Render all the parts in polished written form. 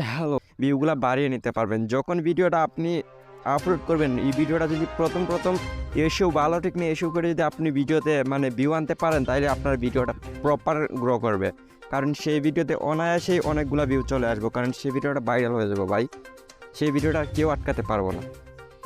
Hello, ভিউগুলা বাড়িয়ে নিতে পারবেন। যখন ভিডিওটা আপনি আপলোড করবেন, এই ভিডিওটা যদি প্রথম এসেও ভালো ঠিক নিয়ে এসেও করে যদি আপনি ভিডিওতে মানে ভিউ আনতে পারেন, তাইলে আপনার ভিডিওটা প্রপার গ্রো করবে। কারণ সেই ভিডিওতে অনায়াসেই অনেকগুলা ভিউ চলে আসবে, কারণ সেই ভিডিওটা ভাইরাল হয়ে যাবে ভাই। সেই ভিডিওটা কেউ আটকাতে পারবো না।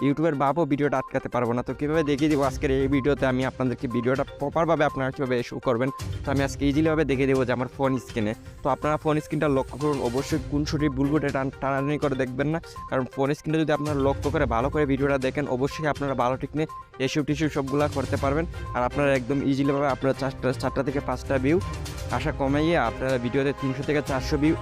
ইউটিউবের বাপও ভিডিওটা আটকাতে পারবো না। তো কীভাবে দেখিয়ে দেবো আজকের এই ভিডিওতে, আমি আপনাদেরকে ভিডিওটা প্রপারভাবে আপনারা কীভাবে শো করবেন, তো আমি আজকে ইজিলিভাবে দেখিয়ে দেবো যে আমার ফোন স্ক্রিনে। তো আপনারা ফোন স্ক্রিনটা লক্ষ্য করুন, অবশ্যই কোন ছুটি বুলবুটে টানাটানি করে দেখবেন না। কারণ ফোন স্ক্রিনটা যদি আপনারা লক্ষ্য করে ভালো করে ভিডিওটা দেখেন, অবশ্যই আপনারা ভালো ঠিক নিয়ে এসব টিস্যু সবগুলো করতে পারবেন। আর আপনারা একদম ইজিলিভাবে আপনারা চারটা থেকে 5টা ভিউ আশা কমাইয়ে আপনারা ভিডিওতে 300 থেকে 400 ভিউ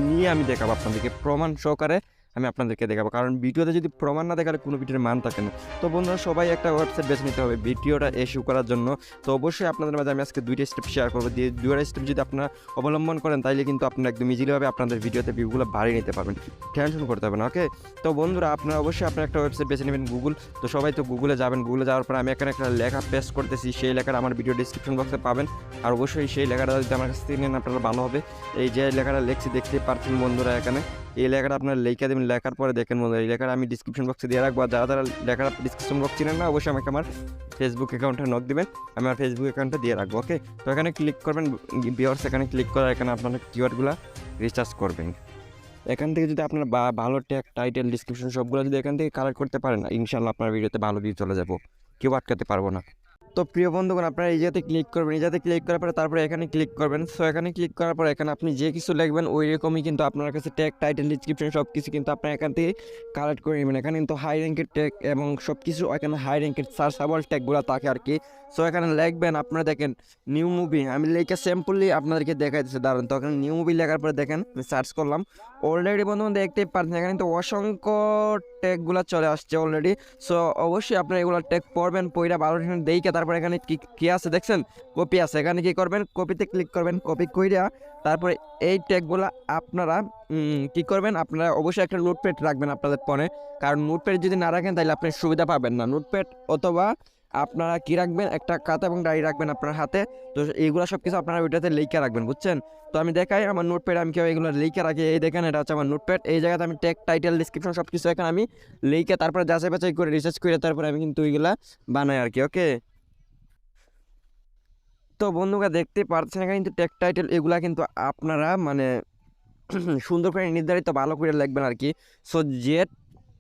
নিয়ে আমি দেখাবো আপনাদেরকে, প্রমাণ সহকারে আমি আপনাদেরকে দেখাবো। কারণ ভিডিওতে যদি প্রমাণ না দেখালে কোনো ভিডিওর মান থাকে না। তো বন্ধুরা, সবাই একটা ওয়েবসাইট বেছে নিতে হবে ভিডিওটা ইস্যু করার জন্য। তো অবশ্যই আপনাদের মাঝে আমি আজকে 2টা স্টেপ শেয়ার করবো। দুইটা স্টেপ যদি আপনারা অবলম্বন করেন, তাইলে কিন্তু আপনারা একদম ইজিলিভাবে আপনাদের ভিডিওতে ভিউগুলো বাড়িয়ে নিতে পারবেন, টেনশন করতে হবে না। ওকে, তো বন্ধুরা, আপনারা অবশ্যই আপনার একটা ওয়েবসাইট বেছে নেবেন গুগল। তো সবাই তো গুগলে যাবেন, গুগলে যাওয়ার পর আমি এখানে একটা লেখা পেস্ট করতেছি, সেই লেখাটা আমার ভিডিও ডিসক্রিপশন বক্সে পাবেন। আর অবশ্যই সেই লেখাটা যদি আমার কাছ থেকে নেন আপনারা ভালো হবে। এই যে লেখাটা লিখছি দেখতে পাচ্ছেন বন্ধুরা, এখানে এই লেখাটা আপনার লিখে দেবেন। লেখার পরে দেখেন বন্ধুরা, এই লেখাটা আমি ডিসক্রিপশন বক্সে দিয়ে রাখবো। যারা লেখাটা ডিসক্রিপশন বক্স চিনেন না, অবশ্যই আমাকে আমার ফেসবুক অ্যাকাউন্টে নক দেবেন, আমি আমার ফেসবুক অ্যাকাউন্টে দিয়ে রাখবো। ওকে, তো এখানে ক্লিক করবেন ভিউয়ার্স, এখানে ক্লিক করে এখানে আপনার কিওয়ার্ডগুলো রিসার্চ করবেন। এখান থেকে যদি আপনার ভালো ট্যাগ, টাইটেল, ডিসক্রিপশন সবগুলো যদি এখান থেকে কালেক্ট করতে পারেন, ইনশাল্লাহ আপনার ভিডিওতে ভালো ভিউ চলে যাবো, কেউ আটকাতে পারবো না। তো প্রিয় বন্ধুগণ, আপনারা এই জায়গাতে ক্লিক করবেন, এই জায়গাতে ক্লিক করার পরে তারপরে এখানে ক্লিক করবেন। সো এখানে ক্লিক করার পর এখানে আপনি যে কিছু লিখবেন ওই রকমই কিন্তু আপনার কাছে ট্যাগ, টাইটেল, ডিসক্রিপশন সব কিছু কিন্তু আপনার এখান থেকে কালেক্ট করে নেবেন। এখানে কিন্তু হাই র্যাঙ্কের ট্যাগ এবং সব কিছু এখানে হাই র্যাঙ্কের সার্চেবল ট্যাগগুলো থাকে আর কি। সো এখানে লিখবেন, আপনারা দেখেন নিউ মুভি, আমি লিখে সিম্পলি আপনাদেরকে দেখাই দিচ্ছি, দাঁড়ান। তো এখানে নিউ মুভি লেখার পরে দেখেন আমি সার্চ করলাম, অলরেডি বন্ধু দেখতেই পাচ্ছেন এখানে কিন্তু অসংখ্য ট্যাগগুলো চলে আসছে অলরেডি। সো অবশ্যই আপনারা এগুলো ট্যাগ পড়বেন, পইরা ভালো দেখে তারপর এখানে কি আছে দেখছেন, কপি আছে, এখানে কি করবেন, কপিতে ক্লিক করবেন। কপি কইরা তারপরে এই ট্যাগগুলো আপনারা কি করবেন, আপনারা অবশ্যই একটা নোটপ্যাড রাখবেন আপনাদের ফোনে। কারণ নোটপ্যাড যদি না রাখেন তাহলে আপনি সুবিধা পাবেন না। নোটপ্যাড অথবা আপনারা কি রাখবেন, একটা খাতা এবং ডায়েরি রাখবেন আপনার হাতে। তো এইগুলো সব কিছু আপনারা ওইটাতে লিখে রাখবেন, বুঝছেন। তো আমি দেখাই আমার নোটপ্যাড, আমি কেউ এগুলো লিখে রাখি। এই দেখেন, এটা হচ্ছে আমার নোটপ্যাড। এই জায়গাতে আমি ট্যাগ, টাইটেল, ডিসক্রিপশন সব কিছু এখানে আমি লিখে তারপরে যাচাই বাছাই করে রিসার্চ করে তারপরে আমি কিন্তু ওইগুলা বানাই আর কি। ওকে, তো বন্ধুরা দেখতে পাচ্ছেন এখানে কিন্তু ট্যাগ, টাইটেল এগুলা কিন্তু আপনারা মানে সুন্দর করে নির্ধারিত ভালো করে লিখবেন আর কি। সো যে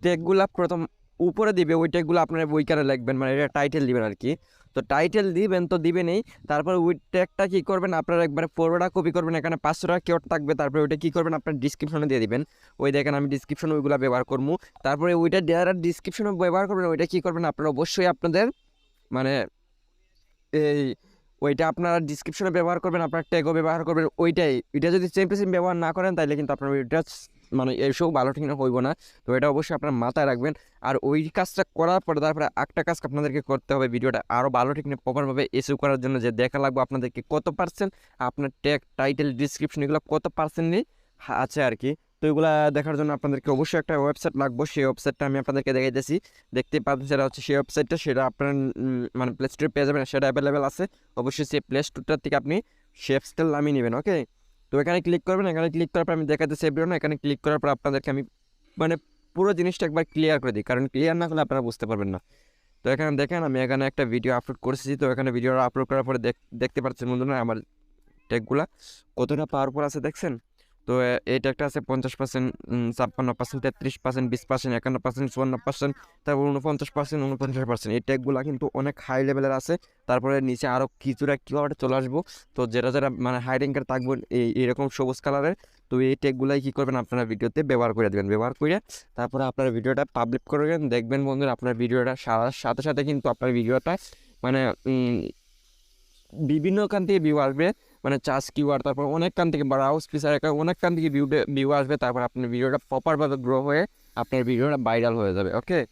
ট্যাগগুলা প্রথম উপরে দিবে ওই ট্যাগগুলো আপনারা ওইখানে লিখবেন, মানে এটা টাইটেল দিবেন আর কি। তো টাইটেল দিবেন তো দিবেনই, তারপর ওই ট্যাগটা কী করবেন, আপনারা একবারে পুরোটা কপি করবেন, এখানে 500টা কিওয়ার্ড থাকবে। তারপরে ওইটা কী করবেন, আপনার ডিসক্রিপশনে দিয়ে দিবেন। ওই দেখেন আমি ডিসক্রিপশনে ওইগুলো ব্যবহার করবো। তারপরে ওইটা যারা ডিসক্রিপশনে ব্যবহার করবেন ওইটা কী করবেন, আপনারা অবশ্যই আপনাদের মানে এই ওইটা আপনারা ডিসক্রিপশনে ব্যবহার করবেন, আপনার ট্যাগও ব্যবহার করবেন ওইটাই। এটা যদি সেম টু সেম ব্যবহার না করেন তাহলে কিন্তু আপনার ওইটা মানে এসব ভালো ঠিক না হইব না। তো এটা অবশ্যই আপনার মাথায় রাখবেন। আর ওই কাজটা করার পরে তারপরে একটা কাজ আপনাদেরকে করতে হবে, ভিডিওটা আরও ভালো ঠিক না প্রপারভাবে এসিও করার জন্য, যে দেখা লাগবে আপনাদেরকে কত পার্সেন্ট আপনার ট্যাগ, টাইটেল, ডিসক্রিপশন এগুলো কত পার্সেন্টই আছে আর কি। তো এগুলো দেখার জন্য আপনাদেরকে অবশ্যই একটা ওয়েবসাইট লাগবে। সেই ওয়েবসাইটটা আমি আপনাদেরকে দেখাইতেছি, দেখতে পাচ্ছেন সেটা হচ্ছে সেই ওয়েবসাইটটা। সেটা আপনার মানে প্লে স্টোরে পেয়ে যাবেন, সেটা অ্যাভেলেবেল আছে। অবশ্যই সেই প্লে স্টোরটার থেকে আপনি সেই অ্যাপসটা নামিয়ে নেবেন। ওকে, তো এখানে ক্লিক করবেন, এখানে ক্লিক করার পর আমি দেখাইতেছি এভরিওয়ান। এখানে ক্লিক করার পর আপনাদেরকে আমি মানে পুরো জিনিসটা একবার ক্লিয়ার করে দিই, কারণ ক্লিয়ার না করলে আপনারা বুঝতে পারবেন না। তো এখানে দেখেন আমি এখানে একটা ভিডিও আপলোড করেছি। তো এখানে ভিডিওটা আপলোড করার পরে দেখতে পাচ্ছেন বন্ধুরা আমার ট্যাগগুলা কতটা পাওয়ারফুল আছে দেখছেন। তো এই ট্যাগটা আছে 50%, 56%, 33%, 20%, 51%, 54%, তারপর 49%, 49%। এই ট্যাগগুলা কিন্তু অনেক হাই লেভেলের আছে। তারপরে নিচে আরও কিছুটা কিওয়ার্ড চলে আসবো। তো যারা মানে হাই র্যাঙ্কের থাকবেন এইরকম সবুজ কালারের, তো এই ট্যাগগুলাই কী করবেন, আপনারা ভিডিওতে ব্যবহার করে দেবেন। ব্যবহার করে তারপরে আপনার ভিডিওটা পাবলিক করবেন। দেখবেন বন্ধুরা আপনার ভিডিওটা সাথে সাথে কিন্তু আপনার ভিডিওটা মানে বিভিন্ন কান থেকে ভিউ আসবে, মানে চার্জ কিওয়ার্ড, তারপর অনেক কান থেকে ব্রাউজ ফিচার অনেক কান থেকে ভিউ আসবে। তারপর আপনার ভিডিওটা প্রপারভাবে গ্রো হয়ে আপনার ভিডিওটা ভাইরাল হয়ে যাবে। ওকে।